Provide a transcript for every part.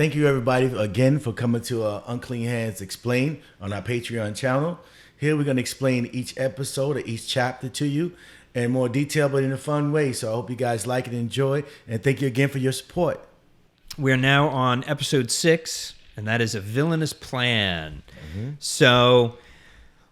Thank you, everybody, again for coming to Unclean Hands Explain on our Patreon channel. Here we're going to explain each episode or each chapter to you in more detail, but in a fun way. So I hope you guys like it and enjoy. And thank you again for your support. We are now on episode 6, and that is A Villainous Plan. So,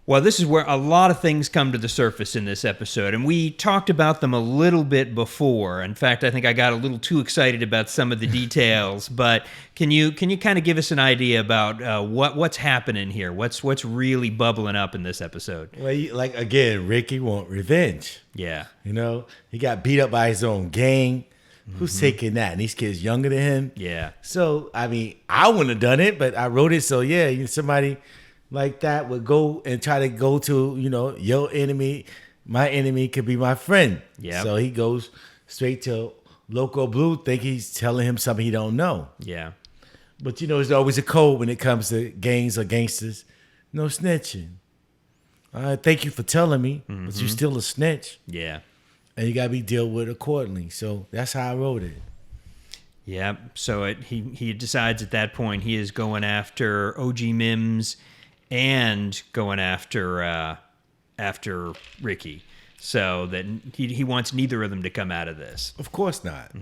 well, this is where a lot of things come to the surface in this episode, and we talked about them a little bit before. In fact, I think I got a little too excited about some of the details. But can you kind of give us an idea about what's happening here? What's really bubbling up in this episode? Well, again, Ricky want revenge. Yeah. You know, he got beat up by his own gang. Who's taking that? And these kids younger than him. Yeah. So, I mean, I wouldn't have done it, but I wrote it. So, yeah, somebody like that would go and try to go to, your enemy. My enemy could be my friend. Yeah. So he goes straight to Loco Blue, think he's telling him something he don't know. Yeah. But, there's always a code when it comes to gangs or gangsters. No snitching. Thank you for telling me, but you're still a snitch. Yeah. And you got to be dealt with accordingly. So that's how I wrote it. Yeah. So he decides at that point he is going after OG Mims and going after Ricky. So that he wants neither of them to come out of this. Of course not.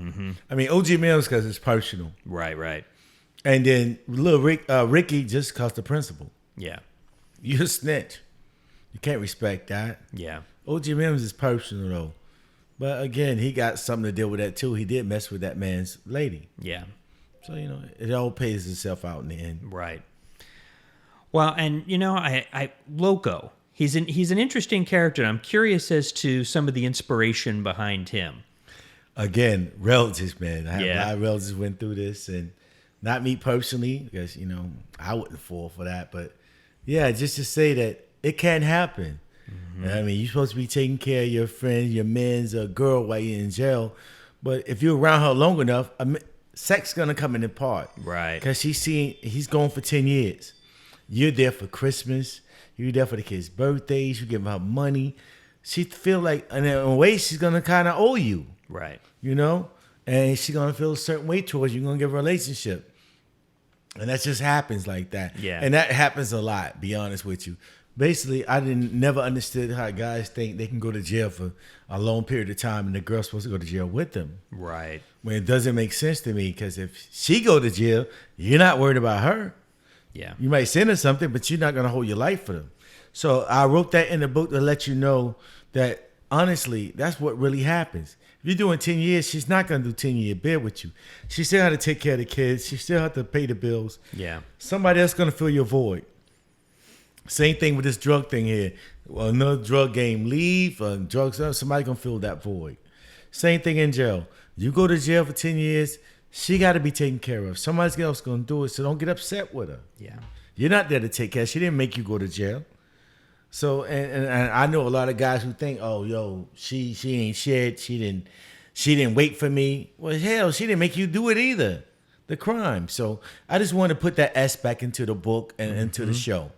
I mean, OG Mills because it's personal. Right. And then little Ricky just because the principal. Yeah. You're a snitch. You can't respect that. Yeah. OG Mims is personal, though. But again, he got something to deal with that, too. He did mess with that man's lady. Yeah. So, it all pays itself out in the end. Right. Well, and, I Loco, he's an interesting character. I'm curious as to some of the inspiration behind him. Again, relatives, man. I have Yeah. a lot of relatives went through this, and not me personally, because, I wouldn't fall for that. But, yeah, just to say that it can happen. I mean, you're supposed to be taking care of your friend, your man's a girl while you're in jail. But if you're around her long enough, sex going to come in part. Right. Because he's gone for 10 years. You're there for Christmas. You're there for the kids' birthdays. You give her money. She feel like, in a way, she's going to kind of owe you. Right. And she's going to feel a certain way towards you. You're going to give her a relationship. And that just happens like that. Yeah. And that happens a lot, be honest with you. Basically, I never understood how guys think they can go to jail for a long period of time and the girl's supposed to go to jail with them. Right. When it doesn't make sense to me, because if she go to jail, you're not worried about her. Yeah. You might send her something, but you're not going to hold your life for them. So I wrote that in the book to let you know that, honestly, that's what really happens. If you're doing 10 years, she's not going to do 10-year bid with you. She still have to take care of the kids. She still have to pay the bills. Yeah. Somebody else going to fill your void. Same thing with this drug thing here. Well, another drug game, leave, drugs up, somebody going to fill that void. Same thing in jail. You go to jail for 10 years, she got to be taken care of. Somebody else going to do it, so don't get upset with her. Yeah. You're not there to take care. She didn't make you go to jail. So, and I know a lot of guys who think, oh, yo, she ain't shit. She didn't wait for me. Well, hell, she didn't make you do it either. The crime. So I just want to put that S back into the book and into the show.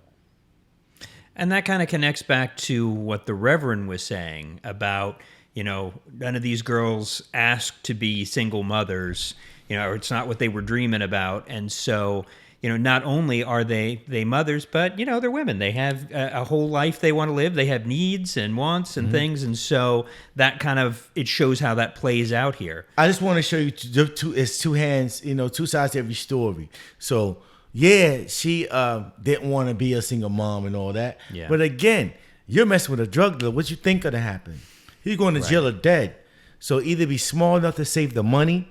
And that kind of connects back to what the Reverend was saying about, none of these girls asked to be single mothers, or it's not what they were dreaming about. And so, not only are they mothers, but, they're women. They have a whole life they want to live. They have needs and wants and things. And so that it shows how that plays out here. I just want to show you it's two hands, two sides to every story. So, yeah, she didn't want to be a single mom and all that. Yeah. But again, you're messing with a drug dealer. What you think gonna happen? He's going to jail or dead. So either be small enough to save the money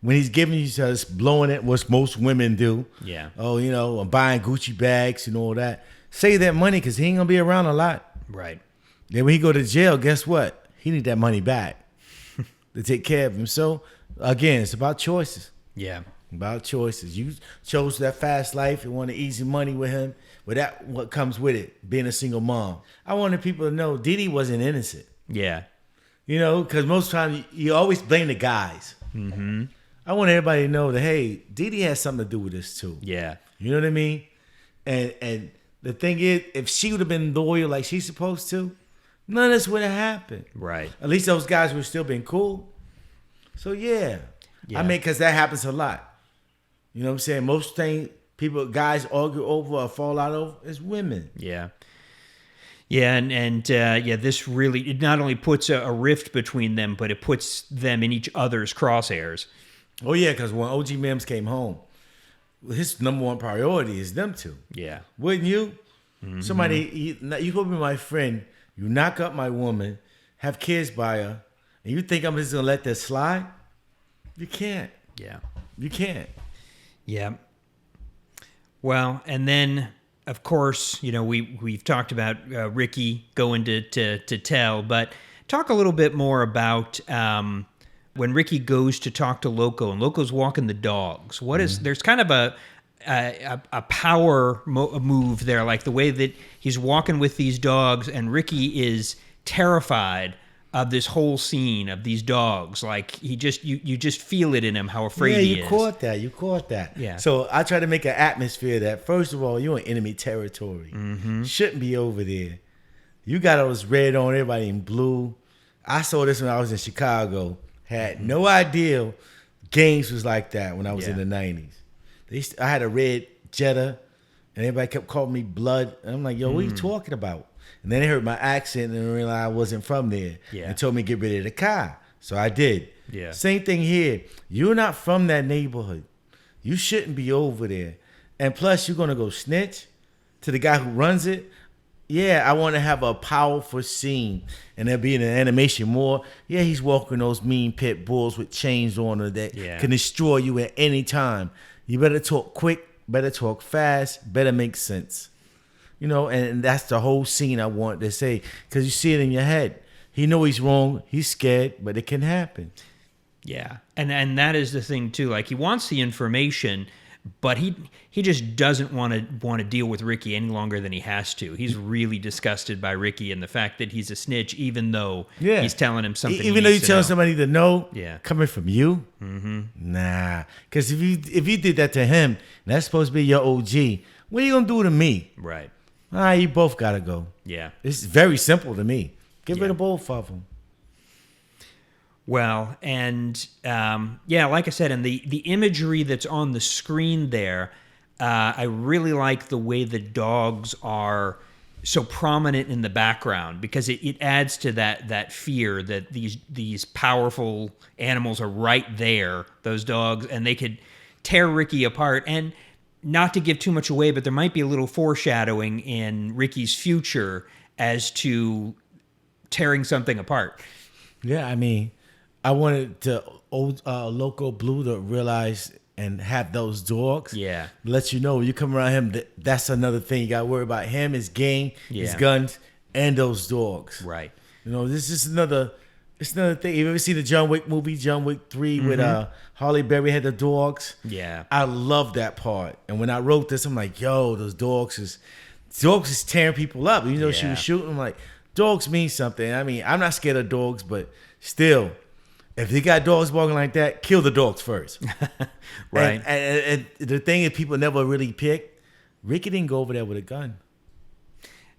when he's giving you just blowing it, what most women do. Yeah. Oh, I'm buying Gucci bags and all that. Save that money because he ain't gonna be around a lot. Right. Then when he go to jail, guess what? He need that money back to take care of him. So again, it's about choices. Yeah. About choices. You chose that fast life and wanted easy money with him. But that what comes with it, being a single mom. I wanted people to know Didi wasn't innocent. Yeah. Because most times you always blame the guys. Mm-hmm. I want everybody to know that, hey, Didi has something to do with this too. Yeah. You know what I mean? And the thing is, if she would have been loyal like she's supposed to, none of this would have happened. Right. At least those guys would still been cool. So, yeah. I mean, because that happens a lot. You know what I'm saying? Most things guys argue over or fall out over is women. Yeah. Yeah, and this really, it not only puts a rift between them, but it puts them in each other's crosshairs. Oh yeah, because when OG Mims came home, his number one priority is them two. Yeah. Wouldn't you? Mm-hmm. Somebody, you could be my friend, you knock up my woman, have kids by her, and you think I'm just gonna let that slide? You can't. Yeah. You can't. Yeah. Well, and then, of course, we've talked about Ricky going to tell, but talk a little bit more about when Ricky goes to talk to Loco, and Loco's walking the dogs. What is there's kind of a power move there, like the way that he's walking with these dogs, and Ricky is terrified of this whole scene of these dogs. Like you just feel it in him how afraid he is. You caught that. Yeah. So I try to make an atmosphere that, first of all, you're in enemy territory. Mm-hmm. Shouldn't be over there. You got all this red on, everybody in blue. I saw this when I was in Chicago. Had no idea games was like that when I was in the 90s. I had a red Jetta, and everybody kept calling me Blood. And I'm like, yo, what are you talking about? And then they heard my accent and realized I wasn't from there. Yeah. And told me to get rid of the car. So I did. Yeah. Same thing here. You're not from that neighborhood. You shouldn't be over there. And plus, you're going to go snitch to the guy who runs it. Yeah, I want to have a powerful scene. And there be an animation more. Yeah, he's walking those mean pit bulls with chains on her that can destroy you at any time. You better talk quick, better talk fast, better make sense. And that's the whole scene I want to say. Because you see it in your head. He know he's wrong. He's scared, but it can happen. Yeah. And that is the thing, too. Like, he wants the information, but he just doesn't want to deal with Ricky any longer than he has to. He's really disgusted by Ricky and the fact that he's a snitch, even though he's telling him something. Even though you're telling somebody to know, coming from you, nah. Because if you did that to him, and that's supposed to be your OG, what are you gonna do to me? Right. You both gotta go. Yeah. It's very simple to me. Get rid of both of them. Well, and like I said, and the imagery that's on the screen there, I really like the way the dogs are so prominent in the background, because it adds to that fear that these powerful animals are right there, those dogs, and they could tear Ricky apart. And not to give too much away, but there might be a little foreshadowing in Ricky's future as to tearing something apart. Yeah, I mean, I wanted Loco Blue to realize and have those dogs. Yeah. Let you know when you come around him, that's another thing. You got to worry about him, his game, his guns, and those dogs. Right. This is another thing. You ever see the John Wick movie, John Wick 3, with Halle Berry had the dogs? Yeah. I love that part. And when I wrote this, I'm like, yo, those dogs is tearing people up. She was shooting. I'm like, dogs mean something. I mean, I'm not scared of dogs, but still, if they got dogs barking like that, kill the dogs first. Right. And the thing is, people never really pick. Ricky didn't go over there with a gun.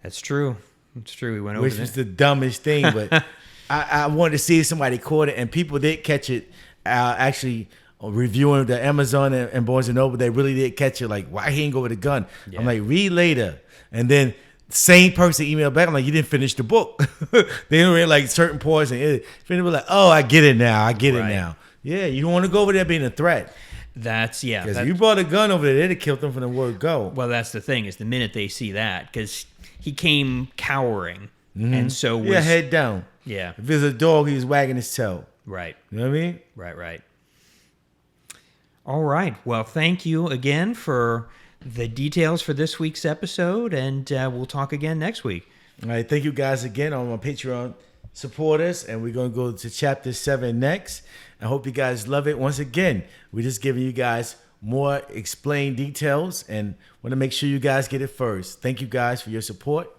That's true. It's true. He went over there. Which was the dumbest thing, but I wanted to see if somebody caught it, and people did catch it. Actually, reviewing the Amazon and Barnes and Noble, they really did catch it. Like, why he didn't go with a gun? Yeah. I'm like, read later. And then same person emailed back. I'm like, you didn't finish the book. They didn't read like certain parts, and they were like, oh, I get it now. I get it now. Yeah, you don't want to go over there being a threat. Because if you brought a gun over there, they'd have killed them from the word go. Well, that's the thing, is the minute they see that, because he came cowering, and so was... Yeah, head down. Yeah. If it's a dog, he was wagging his tail. Right. You know what I mean? Right. All right. Well, thank you again for the details for this week's episode, and we'll talk again next week. All right. Thank you guys again on my Patreon supporters, and we're going to go to chapter 7 next. I hope you guys love it. Once again, we're just giving you guys more explained details, and want to make sure you guys get it first. Thank you guys for your support.